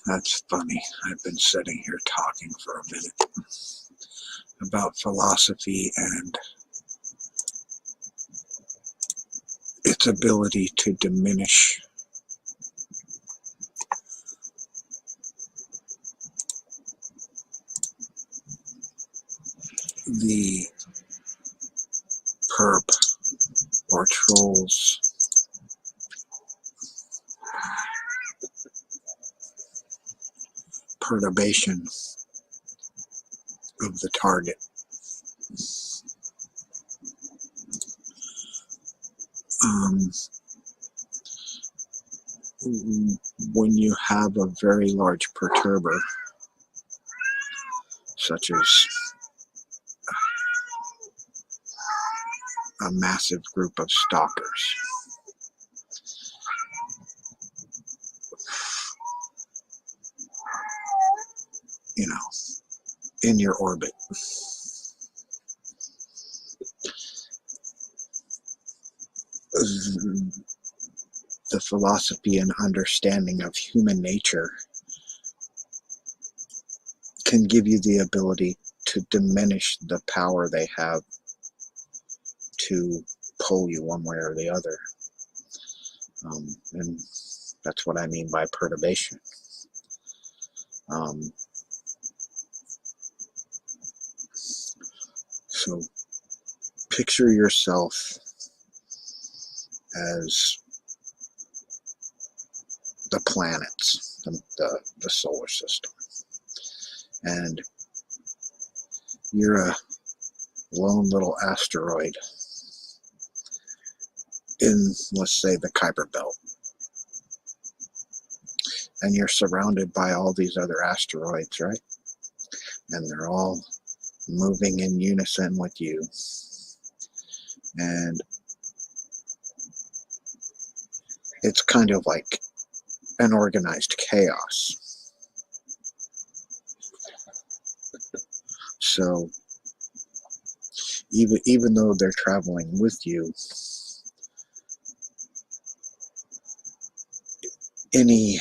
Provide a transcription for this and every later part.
That's funny. I've been sitting here talking for a minute about philosophy and its ability to diminish the perp or troll's perturbation of the target. When you have a very large perturber, such as a massive group of stalkers, you know, in your orbit, the philosophy and understanding of human nature can give you the ability to diminish the power they have to pull you one way or the other. And that's what I mean by perturbation. So picture yourself as the planets, the solar system. And you're a lone little asteroid in, let's say, the Kuiper Belt. And you're surrounded by all these other asteroids, right? And they're all moving in unison with you. And it's kind of like an organized chaos. So even though they're traveling with you, any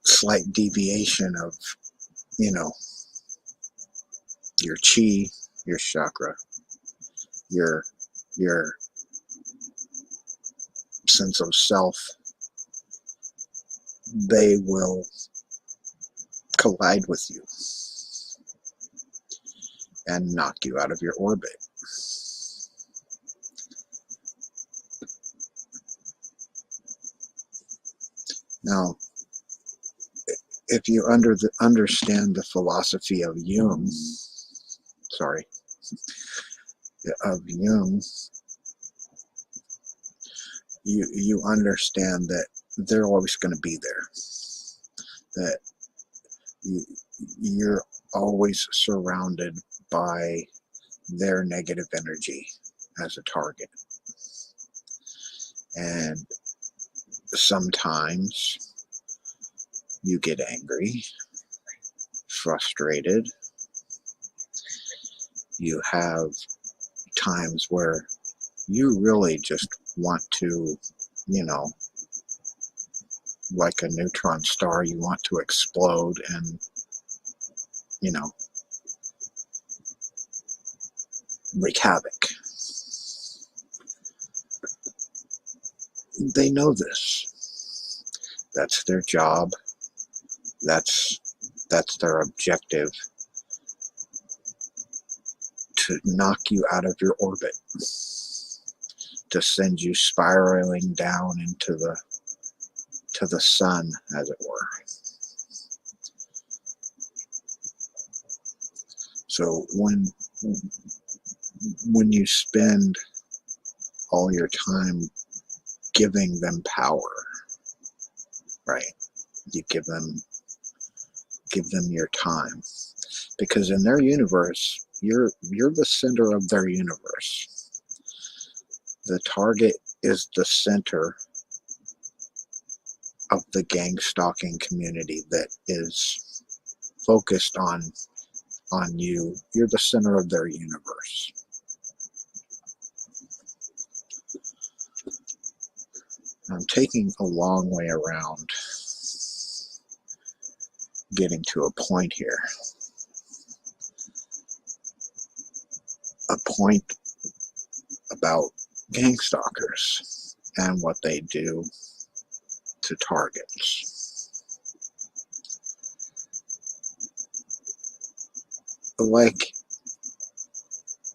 slight deviation of, your chi, your chakra, your sense of self, they will collide with you and knock you out of your orbit. Now, if you understand the philosophy of Jung, you understand that they're always going to be there. That you're always surrounded by their negative energy as a target. And sometimes you get angry, frustrated. You have times where you really just want to, like a neutron star, you want to explode and, wreak havoc. They know this. That's their job. That's their objective, to knock you out of your orbit, to send you spiraling down into the sun, as it were. So when you spend all your time giving them power, right? You give them your time, because in their universe, you're the center of their universe. The target is the center of the gang stalking community that is focused on you. You're the center of their universe. I'm taking a long way around getting to a point here. A point about gang stalkers and what they do to targets. Like,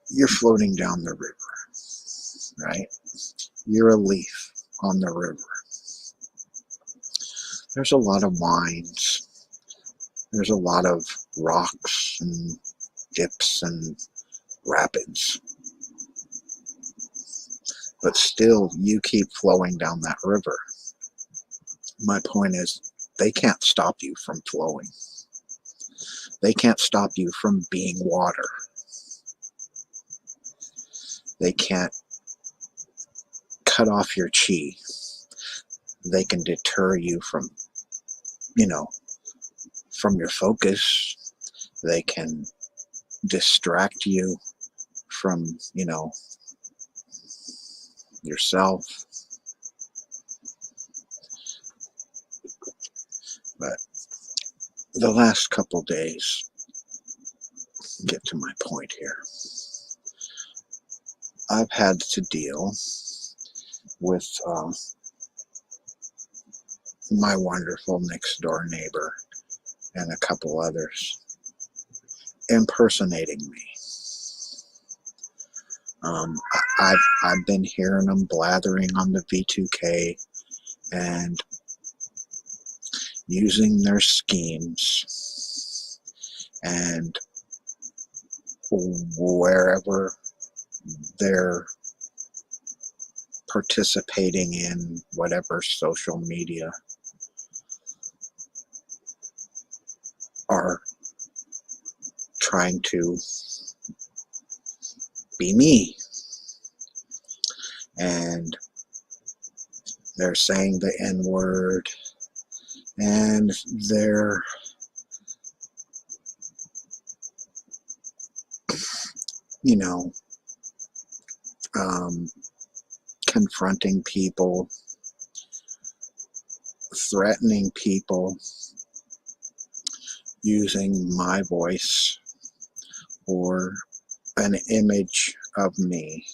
you're floating down the river, right? You're a leaf on the river. There's a lot of winds. There's a lot of rocks and dips and rapids. But still, you keep flowing down that river. My point is, they can't stop you from flowing. They can't stop you from being water. They can't cut off your chi. They can deter you from, from your focus. They can distract you from, yourself. But the last couple days, get to my point here. I've had to deal with my wonderful next door neighbor and a couple others impersonating me. I've been hearing them blathering on the V2K and using their schemes, and wherever they're participating in whatever social media are trying to be me. And they're saying the N-word, and they're confronting people, threatening people, using my voice or an image of me.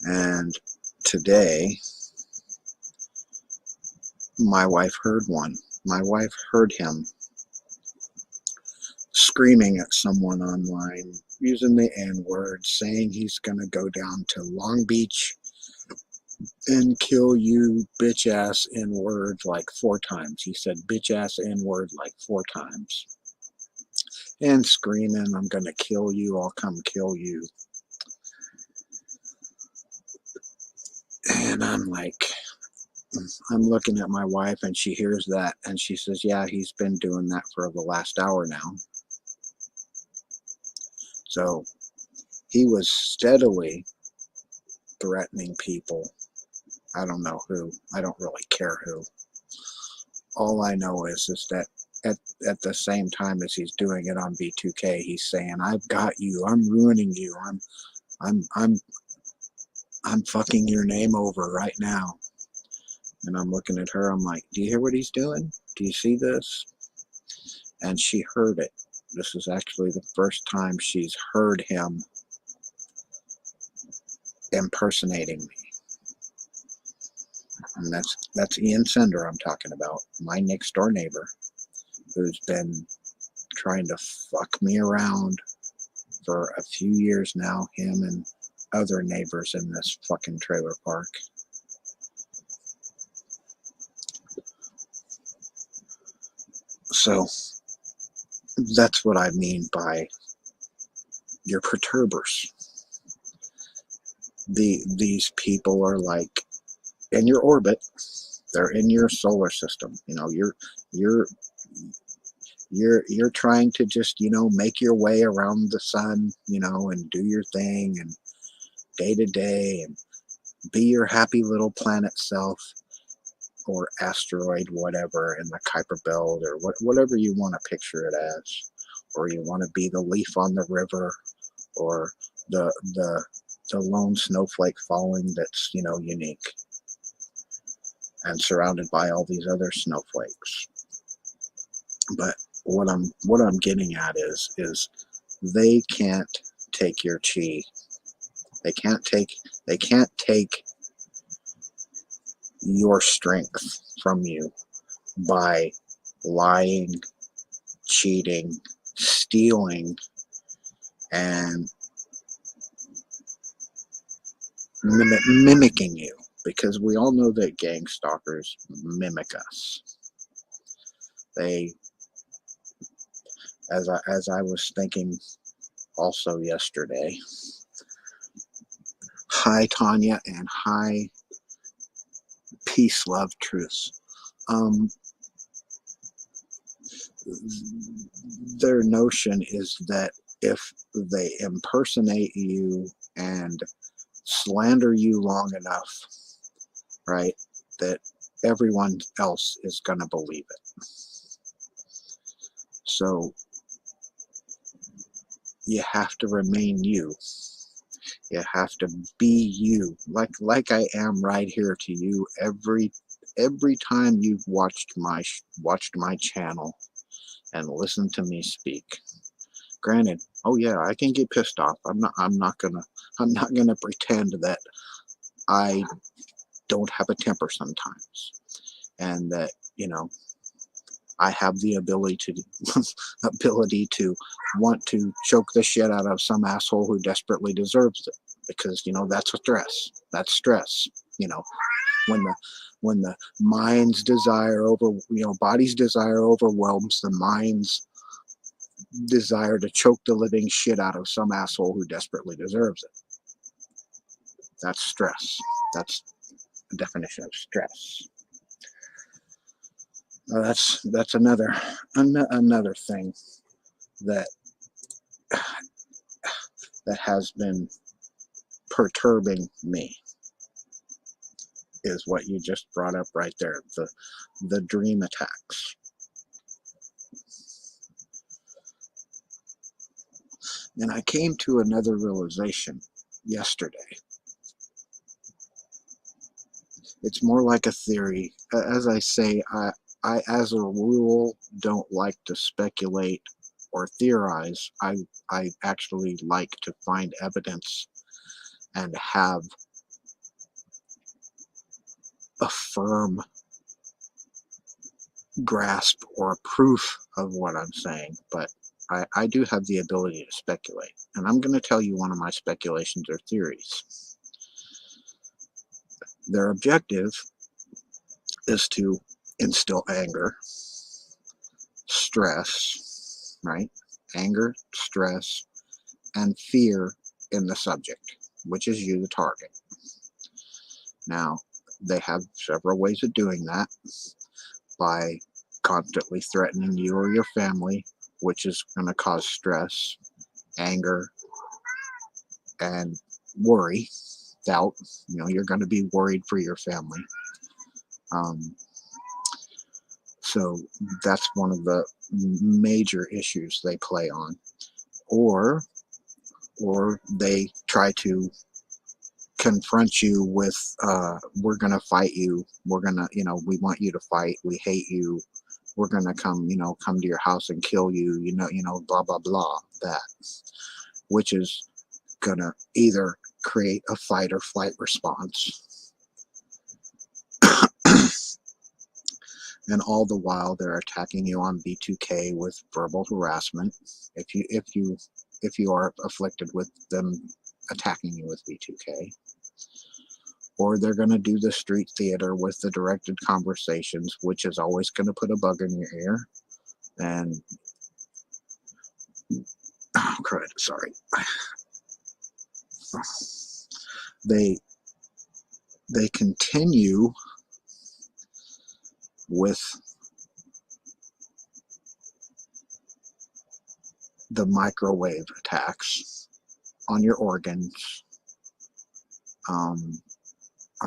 And today, my wife heard one. My wife heard him screaming at someone online, using the N-word, saying he's going to go down to Long Beach and kill you, bitch ass N-word, like 4 times. He said bitch ass N-word like 4 times. And screaming, I'm going to kill you, I'll come kill you. And I'm looking at my wife, and she hears that, and she says, yeah, he's been doing that for the last hour now. So he was steadily threatening people. I don't know who. I don't really care who. All I know is that at the same time as he's doing it on B2K, he's saying, I've got you, I'm ruining you, I'm fucking your name over right now. And I'm looking at her, I'm like, do you hear what he's doing? Do you see this? And she heard it. This is actually the first time she's heard him impersonating me. And that's Ian Sender I'm talking about, my next door neighbor, who's been trying to fuck me around for a few years now, him and other neighbors in this fucking trailer park. So that's what I mean by your perturbers. These people are like in your orbit. They're in your solar system. You're trying to just, make your way around the sun, and do your thing and day to day and be your happy little planet self or asteroid, whatever, in the Kuiper Belt, or whatever you want to picture it as. Or you want to be the leaf on the river, or the the lone snowflake falling that's, you know, unique and surrounded by all these other snowflakes. But what I'm getting at is they can't take your chi. They can't take your strength from you by lying, cheating, stealing, and mimicking you, because we all know that gang stalkers mimic us. They, as I was thinking also yesterday, hi Tanya, and hi peace, love, truth. Their notion is that if they impersonate you and slander you long enough, right, that everyone else is going to believe it. So you have to remain you. You have to be you, like I am right here to you every time you've watched my channel and listened to me speak. Granted, oh yeah, I can get pissed off. I'm not gonna pretend that I don't have a temper sometimes, and that, you know, I have the ability to want to choke the shit out of some asshole who desperately deserves it, because, you know, that's stress. That's stress. You know, when the mind's desire body's desire overwhelms the mind's desire to choke the living shit out of some asshole who desperately deserves it. That's stress. That's the definition of stress. That's another thing that has been perturbing me, is what you just brought up right there, the dream attacks. And I came to another realization yesterday. It's more like a theory. As I say, I as a rule don't like to speculate or theorize. I actually like to find evidence and have a firm grasp or proof of what I'm saying, but I do have the ability to speculate. And I'm going to tell you one of my speculations or theories. Their objective is to instill anger, stress, right? Anger, stress, and fear in the subject, which is you, the target. Now, they have several ways of doing that: by constantly threatening you or your family, which is going to cause stress, anger, and worry, doubt. You know, you're going to be worried for your family. So that's one of the major issues they play on. Or they try to confront you with, we're going to fight you. We're going to, you know, we want you to fight. We hate you. We're going to come to your house and kill you, blah, blah, blah, that, which is going to either create a fight or flight response. And all the while they're attacking you on B2K with verbal harassment, if you are afflicted with them attacking you with B2K. Or they're going to do the street theater with the directed conversations, which is always going to put a bug in your ear. And oh crud, sorry. They continue with the microwave attacks on your organs, on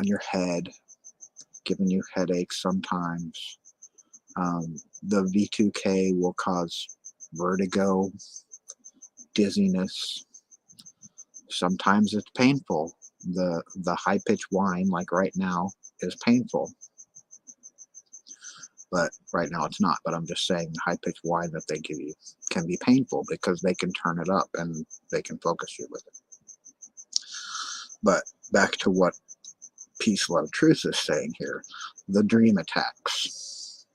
your head, giving you headaches sometimes. The V2K will cause vertigo, dizziness, Sometimes it's painful. The high-pitched whine, like right now, is painful. But right now it's not. But I'm just saying the high-pitched whine that they give you can be painful because they can turn it up and they can focus you with it. But back to what Peace, Love, Truth is saying here. The dream attacks.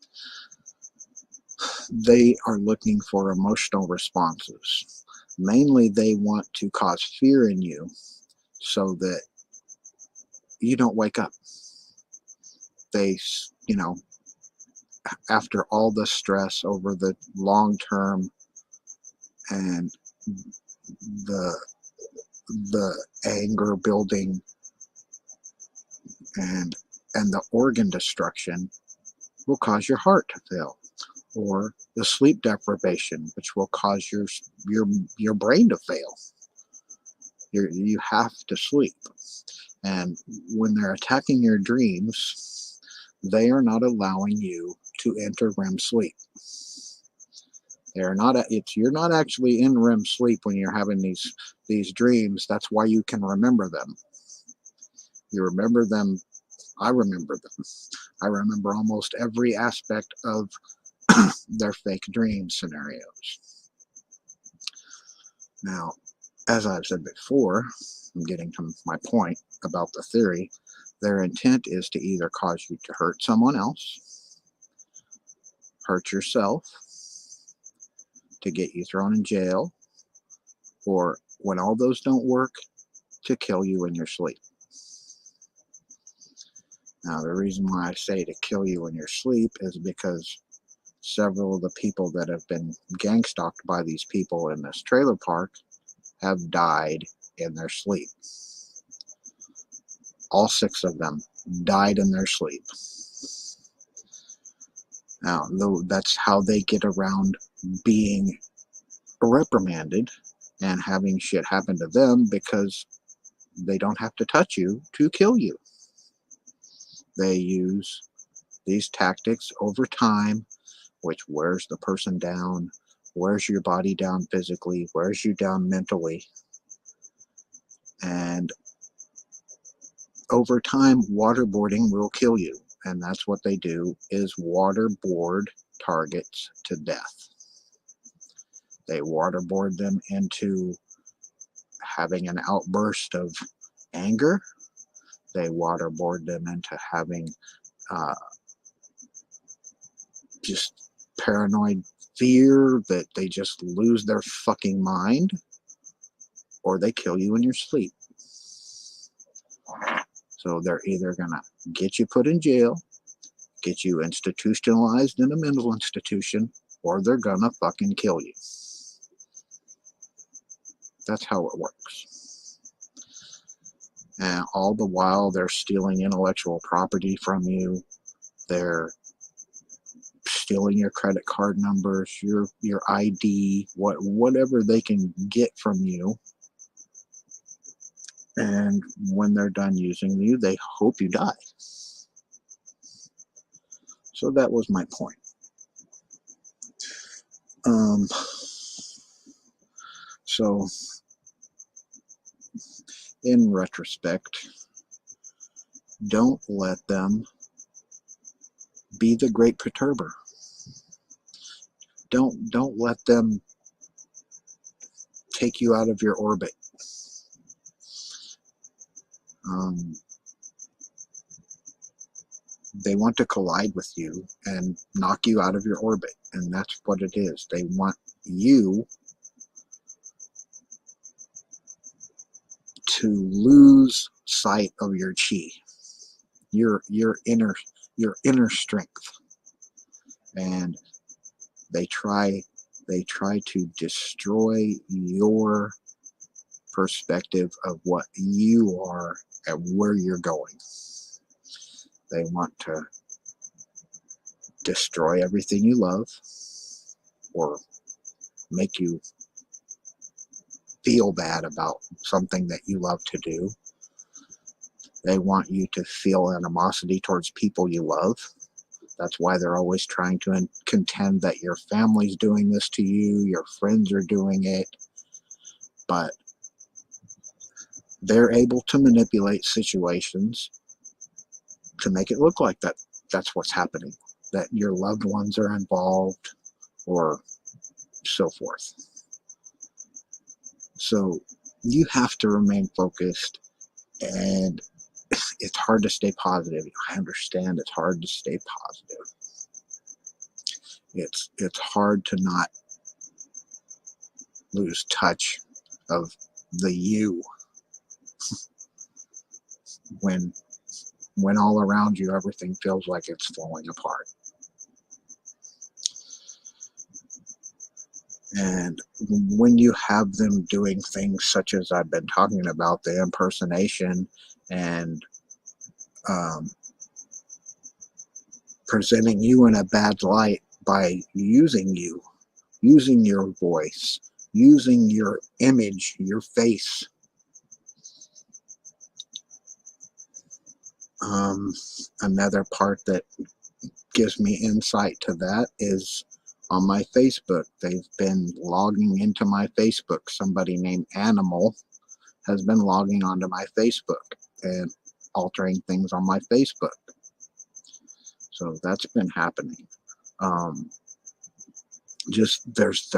They are looking for emotional responses. Mainly they want to cause fear in you so that you don't wake up. They, after all the stress over the long term and the anger building and the organ destruction will cause your heart to fail, or the sleep deprivation, which will cause your brain to fail. You have to sleep. And when they're attacking your dreams, they are not allowing you to enter REM sleep. You're not actually in REM sleep when you're having these dreams. That's why you can remember them. You remember them. I remember them. I remember almost every aspect of their fake dream scenarios. Now, as I've said before, I'm getting to my point about the theory. Their intent is to either cause you to hurt someone else, hurt yourself, to get you thrown in jail, or when all those don't work, to kill you in your sleep. Now, the reason why I say to kill you in your sleep is because several of the people that have been gang stalked by these people in this trailer park have died in their sleep. All 6 of them died in their sleep. Now, that's how they get around being reprimanded and having shit happen to them, because they don't have to touch you to kill you. They use these tactics over time, which wears the person down, wears your body down physically, wears you down mentally. And over time, waterboarding will kill you. And that's what they do, is waterboard targets to death. They waterboard them into having an outburst of anger. They waterboard them into having just paranoid fear that they just lose their fucking mind, or they kill you in your sleep. So they're either gonna get you put in jail, get you institutionalized in a mental institution, or they're gonna fucking kill you. That's how it works. And all the while they're stealing intellectual property from you. They're stealing your credit card numbers, your ID, whatever they can get from you. And when they're done using you, they hope you die. So that was my point. So in retrospect, don't let them be the great perturber. Don't let them take you out of your orbit. They want to collide with you and knock you out of your orbit, and that's what it is. They want you to lose sight of your chi, your inner strength, and they try to destroy your perspective of what you are and where you're going. They want to destroy everything you love, or make you feel bad about something that you love to do. They want you to feel animosity towards people you love. That's why they're always trying to contend that your family's doing this to you, your friends are doing it. But they're able to manipulate situations to make it look like that's what's happening, that your loved ones are involved or so forth. So you have to remain focused, and it's hard to stay positive. I understand it's hard to stay positive. It's hard to not lose touch of the you when all around you everything feels like it's falling apart. And when you have them doing things such as I've been talking about, the impersonation and presenting you in a bad light by using you, using your voice, using your image, your face. Another part that gives me insight to that is on my Facebook. They've been logging into my Facebook. Somebody named Animal has been logging onto my Facebook and altering things on my Facebook. So that's been happening. Just there's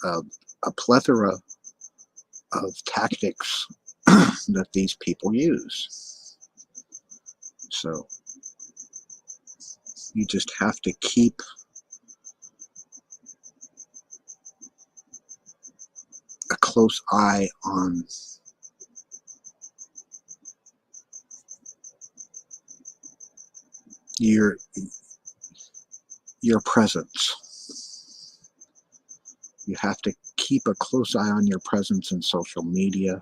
a plethora of tactics that these people use. So you just have to keep a close eye on your presence. You have to keep a close eye on your presence in social media,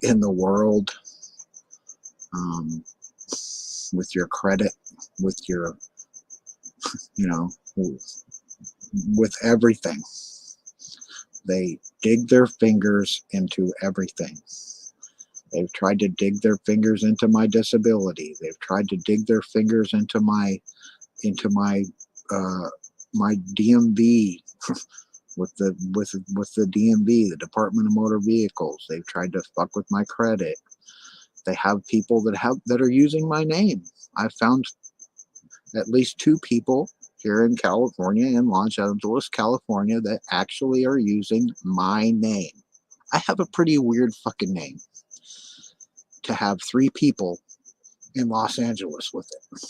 in the world, with your credit, with your, with everything. They dig their fingers into everything. They've tried to dig their fingers into my disability. They've tried to dig their fingers into my my DMV with the DMV, the Department of Motor Vehicles. They've tried to fuck with my credit. They have people that are using my name. I've found at least 2 people here in California, in Los Angeles, California, that actually are using my name. I have a pretty weird fucking name to have 3 people in Los Angeles with it.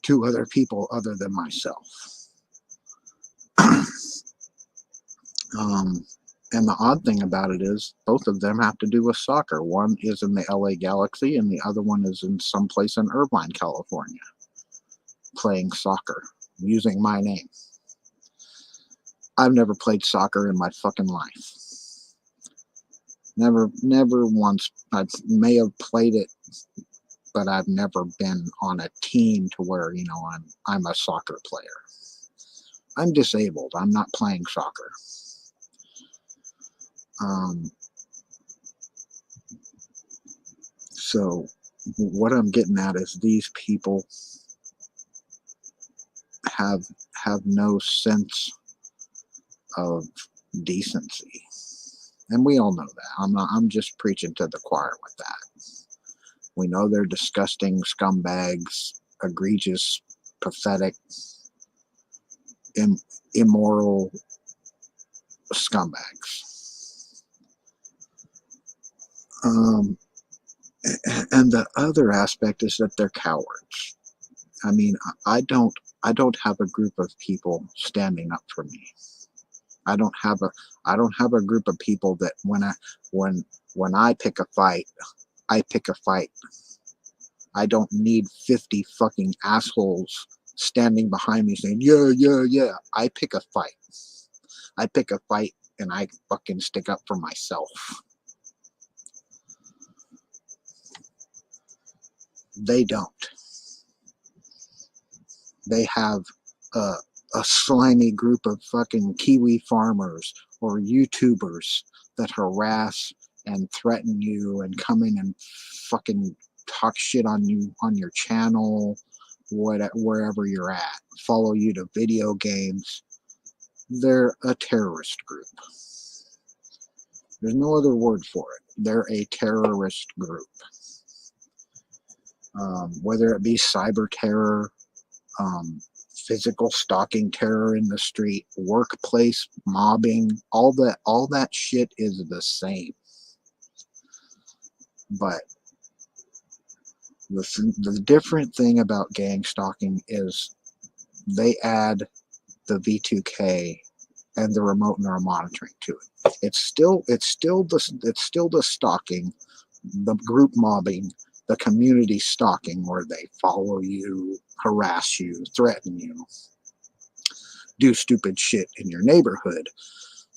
2 other people other than myself. And the odd thing about it is both of them have to do with soccer. One is in the LA Galaxy and the other one is in someplace in Irvine, California, playing soccer using my name. I've never played soccer in my fucking life. Never once. I may have played it, but I've never been on a team to where, I'm a soccer player. I'm disabled. I'm not playing soccer. So what I'm getting at is these people have no sense of decency. And we all know that. I'm just preaching to the choir with that. We know they're disgusting scumbags, egregious, pathetic, immoral scumbags. And the other aspect is that they're cowards. I mean, I don't have a group of people standing up for me. I don't have a group of people that when I pick a fight, I pick a fight. I don't need 50 fucking assholes standing behind me saying, yeah, yeah, yeah. I pick a fight. I pick a fight and I fucking stick up for myself. They don't. They have a slimy group of fucking Kiwi farmers or YouTubers that harass and threaten you and come in and fucking talk shit on you on your channel, wherever you're at, follow you to video games. They're a terrorist group. There's no other word for it. They're a terrorist group. Whether it be cyber terror, physical stalking terror in the street, workplace mobbing, all that shit is the same. But the different thing about gang stalking is they add the V2K and the remote neural monitoring to it. It's still the stalking, the group mobbing, the community stalking, where they follow you, harass you, threaten you, do stupid shit in your neighborhood.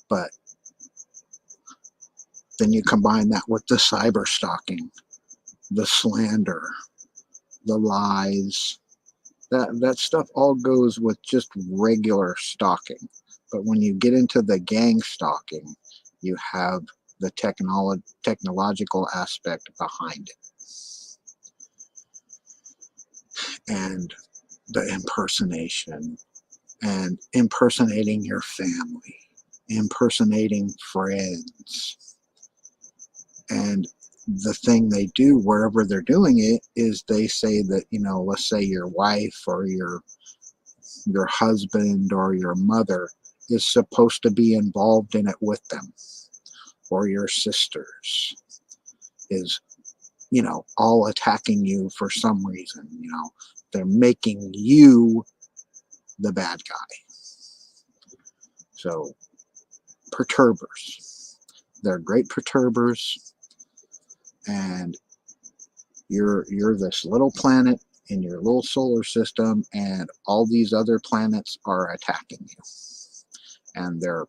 But then you combine that with the cyber stalking, the slander, the lies. That stuff all goes with just regular stalking. But when you get into the gang stalking, you have the technological aspect behind it. And the impersonation, and impersonating your family, impersonating friends. And the thing they do wherever they're doing it is they say that, let's say your wife or your husband or your mother is supposed to be involved in it with them, or your sisters is, all attacking you for some reason. They're making you the bad guy. So perturbers, they're great perturbers, and you're this little planet in your little solar system, and all these other planets are attacking you, and they're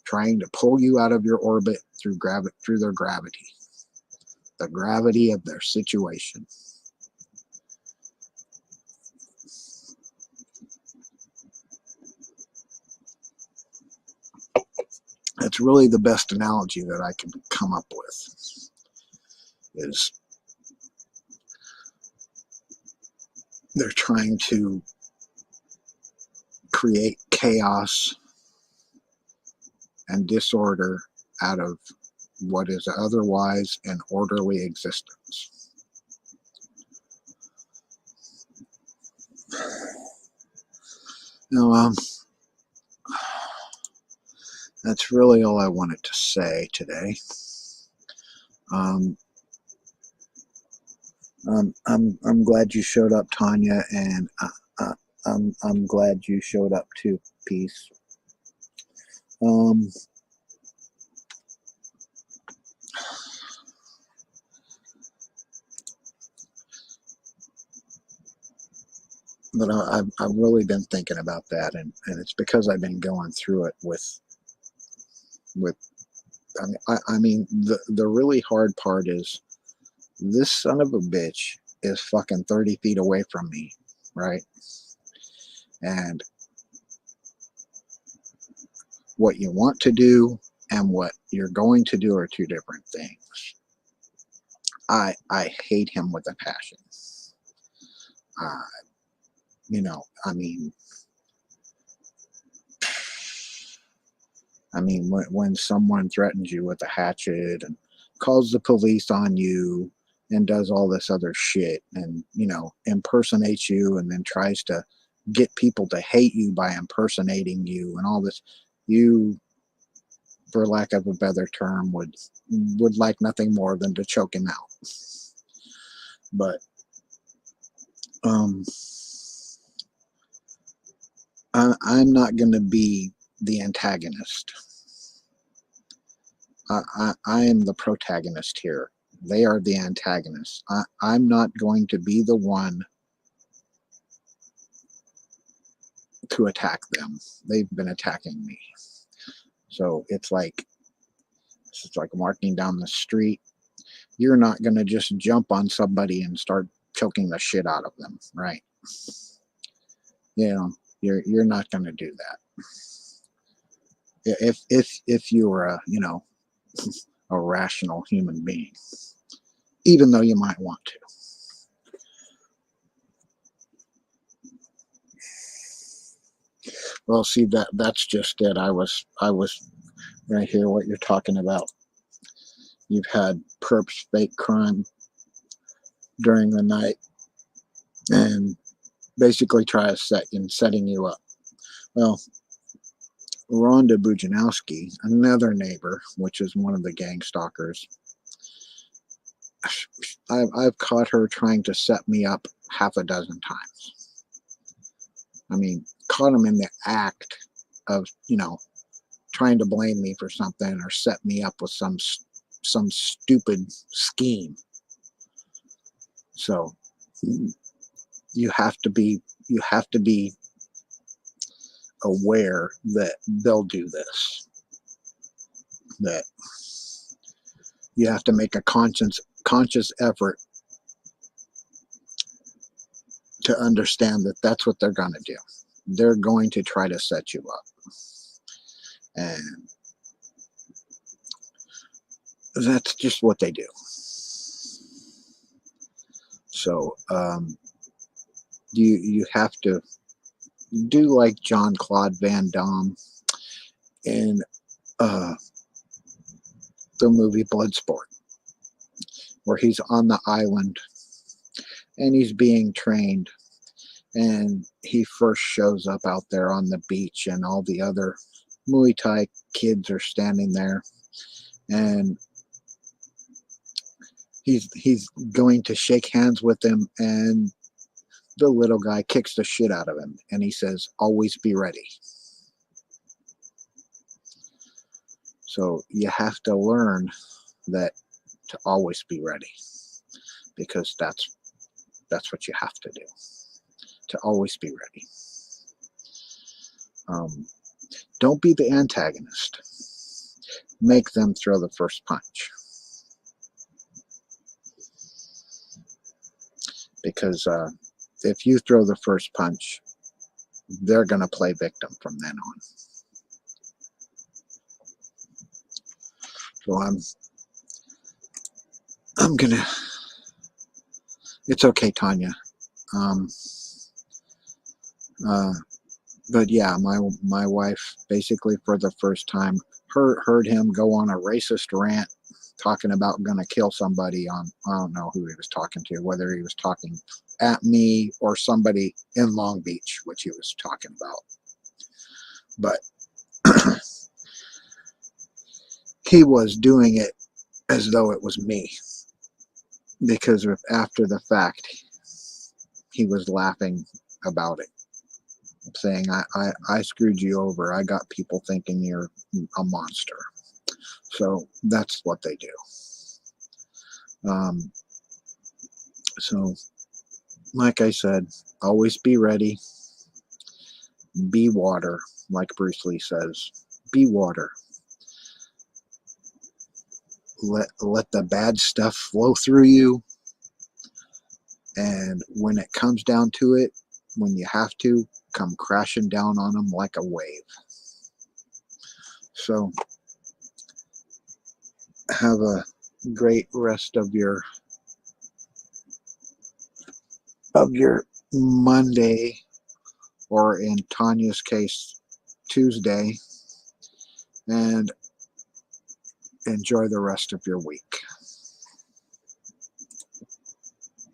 trying to pull you out of your orbit through their gravity, the gravity of their situation. That's really the best analogy that I can come up with, is they're trying to create chaos and disorder out of what is otherwise an orderly existence. Now, that's really all I wanted to say today. I'm glad you showed up, Tanya, and I'm glad you showed up too. Peace. But I've really been thinking about that, and it's because I've been going through it with I mean the really hard part is this son of a bitch is fucking 30 feet away from me, right? And what you want to do and what you're going to do are two different things. I hate him with a passion. I mean, when someone threatens you with a hatchet and calls the police on you and does all this other shit and, impersonates you and then tries to get people to hate you by impersonating you and all this, you, for lack of a better term, would like nothing more than to choke him out. But I'm not going to be the antagonist. I am the protagonist here. They are the antagonists. I'm not going to be the one to attack them. They've been attacking me. So it's like walking down the street. You're not going to just jump on somebody and start choking the shit out of them, right? You're not going to do that. If you were a rational human being, even though you might want to. Well, see, that's just it. I was right here what you're talking about. You've had perps fake crime during the night and basically try to setting you up. Well, Rhonda Bujanowski, another neighbor, which is one of the gang stalkers, I've caught her trying to set me up half a dozen times. I mean, caught him in the act of, trying to blame me for something or set me up with some stupid scheme. So you have to be aware that they'll do this. That you have to make a conscious effort to understand that that's what they're going to do. They're going to try to set you up. And that's just what they do. So you have to do like Jean-Claude Van Damme in the movie Bloodsport, where he's on the island and he's being trained, and he first shows up out there on the beach and all the other Muay Thai kids are standing there, and he's going to shake hands with him, and the little guy kicks the shit out of him, and he says, "Always be ready." So you have to learn that, to always be ready, because that's what you have to do, to always be ready. Don't be the antagonist. Make them throw the first punch. Because if you throw the first punch, they're going to play victim from then on. So I'm going to, it's okay, Tanya. But yeah, my wife basically for the first time heard him go on a racist rant talking about gonna kill somebody on, I don't know who he was talking to, whether he was talking at me or somebody in Long Beach, which he was talking about. But he was doing it as though it was me, because after the fact he was laughing about it, saying I screwed you over. I got people thinking you're a monster. So that's what they do. So like I said, always be ready. Be water, like Bruce Lee says. Be water. Let the bad stuff flow through you, and when it comes down to it, when you have to, come crashing down on them like a wave. So have a great rest of your Monday, or in Tanya's case, Tuesday, and enjoy the rest of your week.